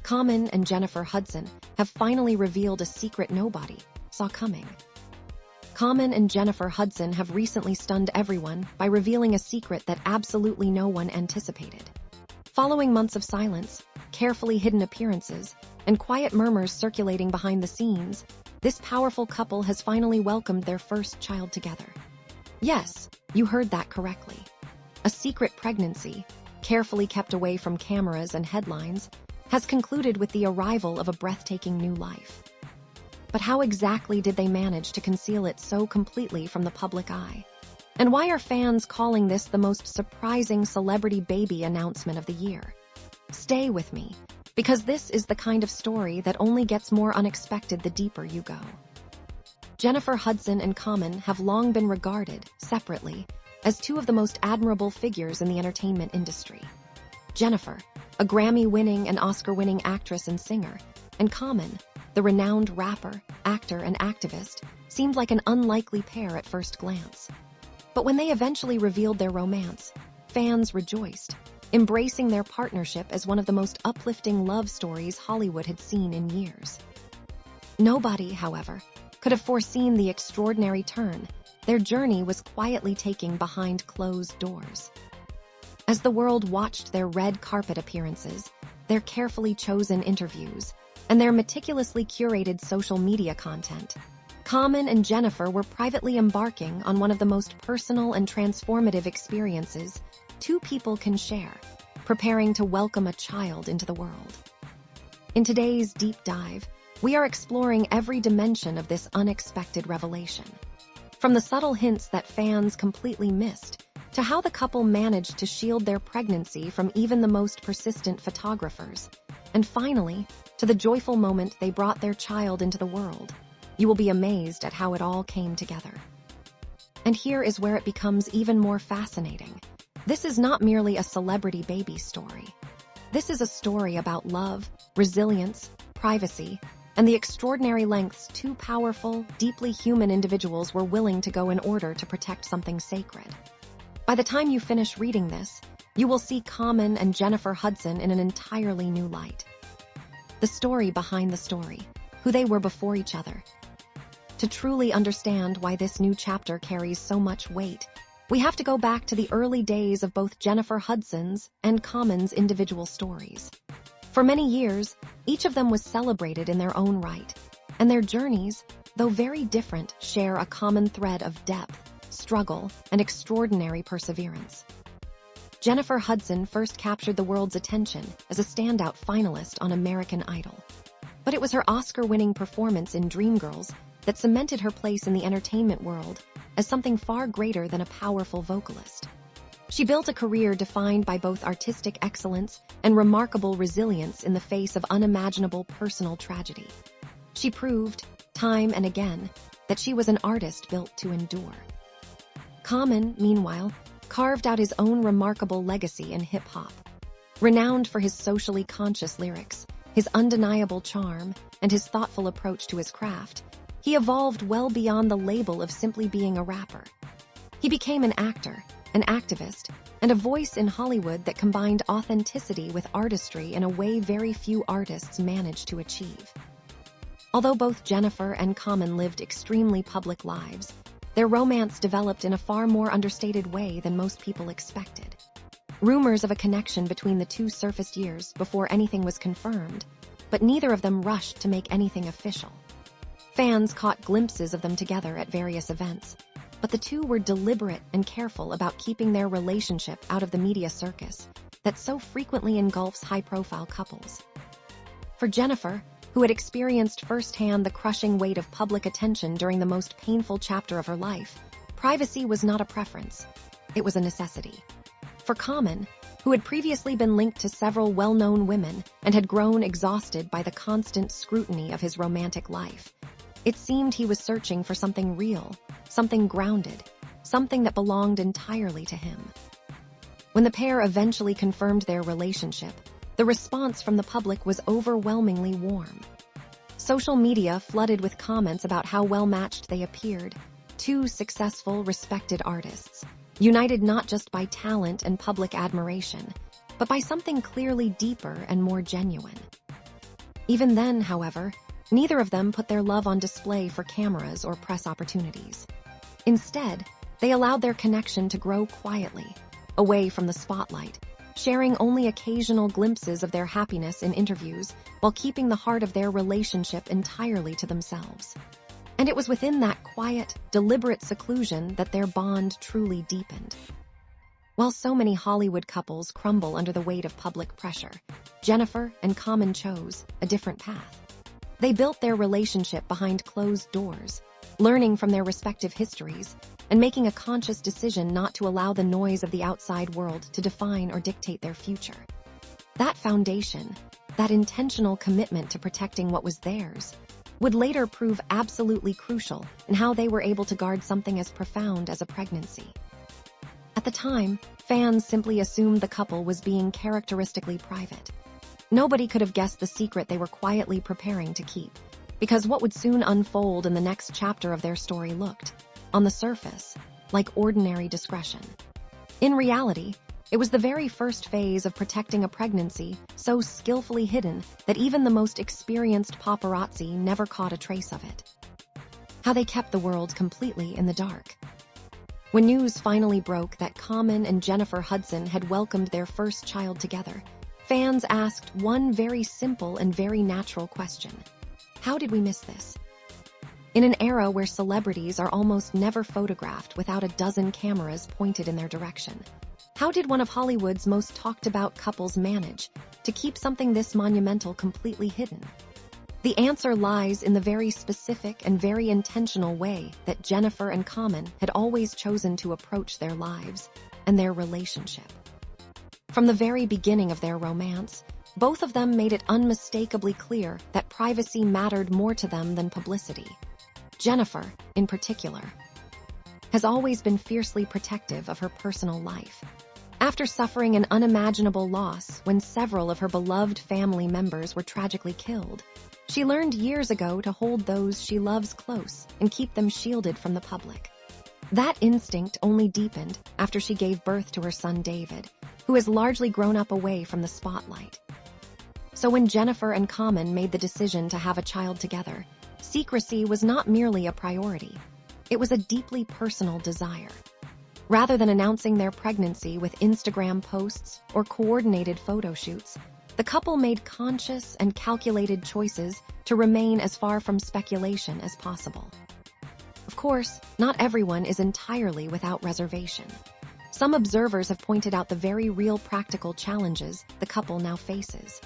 Common and Jennifer Hudson have finally revealed a secret nobody saw coming. Common and Jennifer Hudson have recently stunned everyone by revealing a secret that absolutely no one anticipated. Following months of silence, carefully hidden appearances, and quiet murmurs circulating behind the scenes, this powerful couple has finally welcomed their first child together. Yes, you heard that correctly. A secret pregnancy, carefully kept away from cameras and headlines, has concluded with the arrival of a breathtaking new life. But how exactly did they manage to conceal it so completely from the public eye? And why are fans calling this the most surprising celebrity baby announcement of the year? Stay with me, because this is the kind of story that only gets more unexpected the deeper you go. Jennifer Hudson and Common have long been regarded, separately, as two of the most admirable figures in the entertainment industry. Jennifer, a Grammy-winning and Oscar-winning actress and singer, and Common, the renowned rapper, actor, and activist, seemed like an unlikely pair at first glance. But when they eventually revealed their romance, fans rejoiced, embracing their partnership as one of the most uplifting love stories Hollywood had seen in years. Nobody, however, could have foreseen the extraordinary turn their journey was quietly taking behind closed doors. As the world watched their red carpet appearances, their carefully chosen interviews, and their meticulously curated social media content, Common and Jennifer were privately embarking on one of the most personal and transformative experiences two people can share, preparing to welcome a child into the world. In today's deep dive, we are exploring every dimension of this unexpected revelation. From the subtle hints that fans completely missed, to how the couple managed to shield their pregnancy from even the most persistent photographers, and finally, to the joyful moment they brought their child into the world, you will be amazed at how it all came together. And here is where it becomes even more fascinating. This is not merely a celebrity baby story. This is a story about love, resilience, privacy, and the extraordinary lengths two powerful, deeply human individuals were willing to go in order to protect something sacred. By the time you finish reading this, you will see Common and Jennifer Hudson in an entirely new light. The story behind the story, who they were before each other. To truly understand why this new chapter carries so much weight, we have to go back to the early days of both Jennifer Hudson's and Common's individual stories. For many years, each of them was celebrated in their own right, and their journeys, though very different, share a common thread of depth, struggle, and extraordinary perseverance. Jennifer Hudson first captured the world's attention as a standout finalist on American Idol. But it was her Oscar-winning performance in Dreamgirls that cemented her place in the entertainment world as something far greater than a powerful vocalist. She built a career defined by both artistic excellence and remarkable resilience in the face of unimaginable personal tragedy. She proved, time and again, that she was an artist built to endure. Common, meanwhile, carved out his own remarkable legacy in hip-hop. Renowned for his socially conscious lyrics, his undeniable charm, and his thoughtful approach to his craft, he evolved well beyond the label of simply being a rapper. He became an actor, an activist, and a voice in Hollywood that combined authenticity with artistry in a way very few artists managed to achieve. Although both Jennifer and Common lived extremely public lives, their romance developed in a far more understated way than most people expected. Rumors of a connection between the two surfaced years before anything was confirmed, but neither of them rushed to make anything official. Fans caught glimpses of them together at various events, but the two were deliberate and careful about keeping their relationship out of the media circus that so frequently engulfs high-profile couples. For Jennifer, who had experienced firsthand the crushing weight of public attention during the most painful chapter of her life, privacy was not a preference. It was a necessity. For Common, who had previously been linked to several well-known women and had grown exhausted by the constant scrutiny of his romantic life, it seemed he was searching for something real, something grounded, something that belonged entirely to him. When the pair eventually confirmed their relationship, the response from the public was overwhelmingly warm. Social media flooded with comments about how well-matched they appeared, two successful, respected artists, united not just by talent and public admiration, but by something clearly deeper and more genuine. Even then, however, neither of them put their love on display for cameras or press opportunities. Instead, they allowed their connection to grow quietly, away from the spotlight, sharing only occasional glimpses of their happiness in interviews while keeping the heart of their relationship entirely to themselves. And it was within that quiet, deliberate seclusion that their bond truly deepened. While so many Hollywood couples crumble under the weight of public pressure, Jennifer and Common chose a different path. They built their relationship behind closed doors, learning from their respective histories and making a conscious decision not to allow the noise of the outside world to define or dictate their future. That foundation, that intentional commitment to protecting what was theirs, would later prove absolutely crucial in how they were able to guard something as profound as a pregnancy. At the time, fans simply assumed the couple was being characteristically private. Nobody could have guessed the secret they were quietly preparing to keep, because what would soon unfold in the next chapter of their story looked, on the surface, like ordinary discretion. In reality, it was the very first phase of protecting a pregnancy so skillfully hidden that even the most experienced paparazzi never caught a trace of it. How they kept the world completely in the dark. When news finally broke that Common and Jennifer Hudson had welcomed their first child together, fans asked one very simple and very natural question. How did we miss this? In an era where celebrities are almost never photographed without a dozen cameras pointed in their direction, how did one of Hollywood's most talked about couples manage to keep something this monumental completely hidden? The answer lies in the very specific and very intentional way that Jennifer and Common had always chosen to approach their lives and their relationship. From the very beginning of their romance, both of them made it unmistakably clear that privacy mattered more to them than publicity. Jennifer, in particular, has always been fiercely protective of her personal life. After suffering an unimaginable loss when several of her beloved family members were tragically killed, she learned years ago to hold those she loves close and keep them shielded from the public. That instinct only deepened after she gave birth to her son David, who has largely grown up away from the spotlight. So when Jennifer and Common made the decision to have a child together, secrecy was not merely a priority. It was a deeply personal desire. Rather than announcing their pregnancy with Instagram posts or coordinated photo shoots, the couple made conscious and calculated choices to remain as far from speculation as possible. Of course, not everyone is entirely without reservation. Some observers have pointed out the very real practical challenges the couple now faces.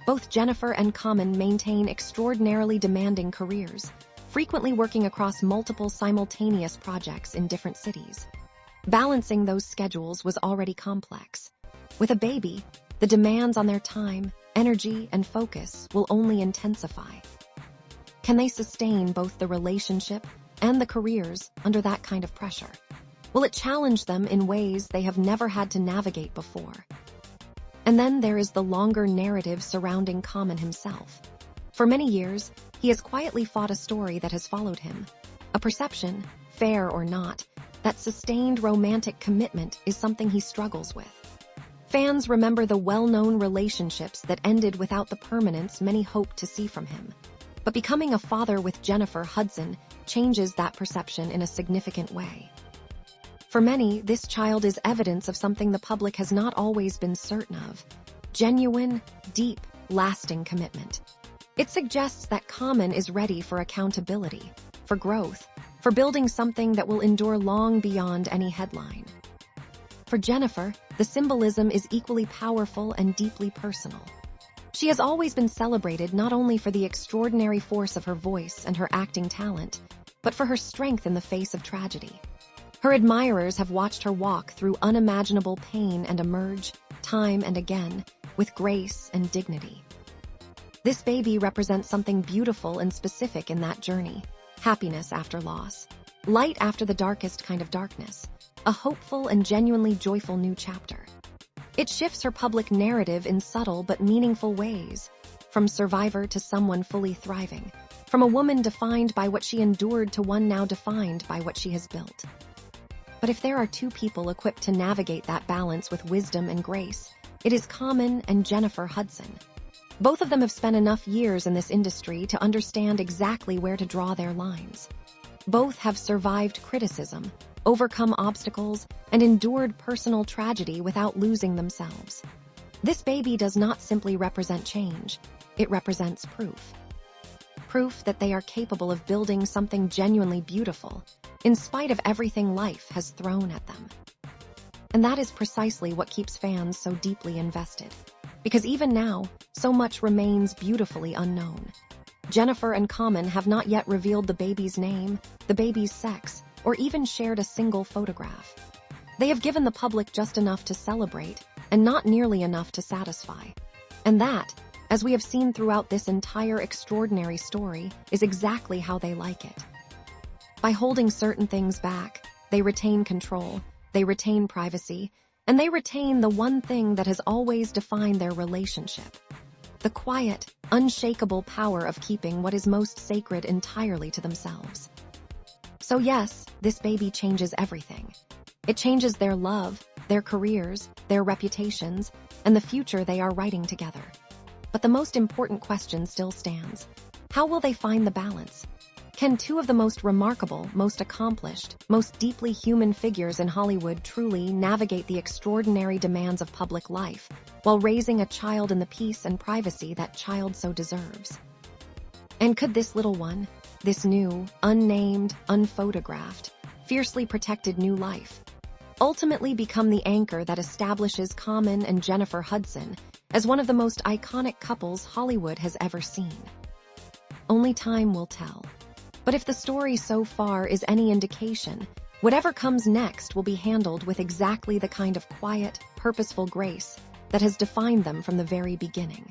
Both Jennifer and Common maintain extraordinarily demanding careers, frequently working across multiple simultaneous projects in different cities. Balancing those schedules was already complex. With a baby, the demands on their time, energy, and focus will only intensify. Can they sustain both the relationship and the careers under that kind of pressure? Will it challenge them in ways they have never had to navigate before? And then there is the longer narrative surrounding Common himself. For many years, he has quietly fought a story that has followed him. A perception, fair or not, that sustained romantic commitment is something he struggles with. Fans remember the well-known relationships that ended without the permanence many hoped to see from him. But becoming a father with Jennifer Hudson changes that perception in a significant way. For many, this child is evidence of something the public has not always been certain of: genuine, deep, lasting commitment. It suggests that Common is ready for accountability, for growth, for building something that will endure long beyond any headline. For Jennifer, the symbolism is equally powerful and deeply personal. She has always been celebrated not only for the extraordinary force of her voice and her acting talent, but for her strength in the face of tragedy. Her admirers have watched her walk through unimaginable pain and emerge, time and again, with grace and dignity. This baby represents something beautiful and specific in that journey: happiness after loss, light after the darkest kind of darkness, a hopeful and genuinely joyful new chapter. It shifts her public narrative in subtle but meaningful ways, from survivor to someone fully thriving, from a woman defined by what she endured to one now defined by what she has built. But if there are two people equipped to navigate that balance with wisdom and grace, it is Common and Jennifer Hudson. Both of them have spent enough years in this industry to understand exactly where to draw their lines. Both have survived criticism, overcome obstacles, and endured personal tragedy without losing themselves. This baby does not simply represent change, it represents proof. Proof that they are capable of building something genuinely beautiful, in spite of everything life has thrown at them. And that is precisely what keeps fans so deeply invested. Because even now, so much remains beautifully unknown. Jennifer and Common have not yet revealed the baby's name, the baby's sex, or even shared a single photograph. They have given the public just enough to celebrate, and not nearly enough to satisfy. And that, as we have seen throughout this entire extraordinary story, is exactly how they like it. By holding certain things back, they retain control, they retain privacy, and they retain the one thing that has always defined their relationship: the quiet, unshakable power of keeping what is most sacred entirely to themselves. So yes, this baby changes everything. It changes their love, their careers, their reputations, and the future they are writing together. But the most important question still stands. How will they find the balance? Can two of the most remarkable, most accomplished, most deeply human figures in Hollywood truly navigate the extraordinary demands of public life while raising a child in the peace and privacy that child so deserves? And could this little one, this new, unnamed, unphotographed, fiercely protected new life, ultimately become the anchor that establishes Common and Jennifer Hudson as one of the most iconic couples Hollywood has ever seen? Only time will tell. But if the story so far is any indication, whatever comes next will be handled with exactly the kind of quiet, purposeful grace that has defined them from the very beginning.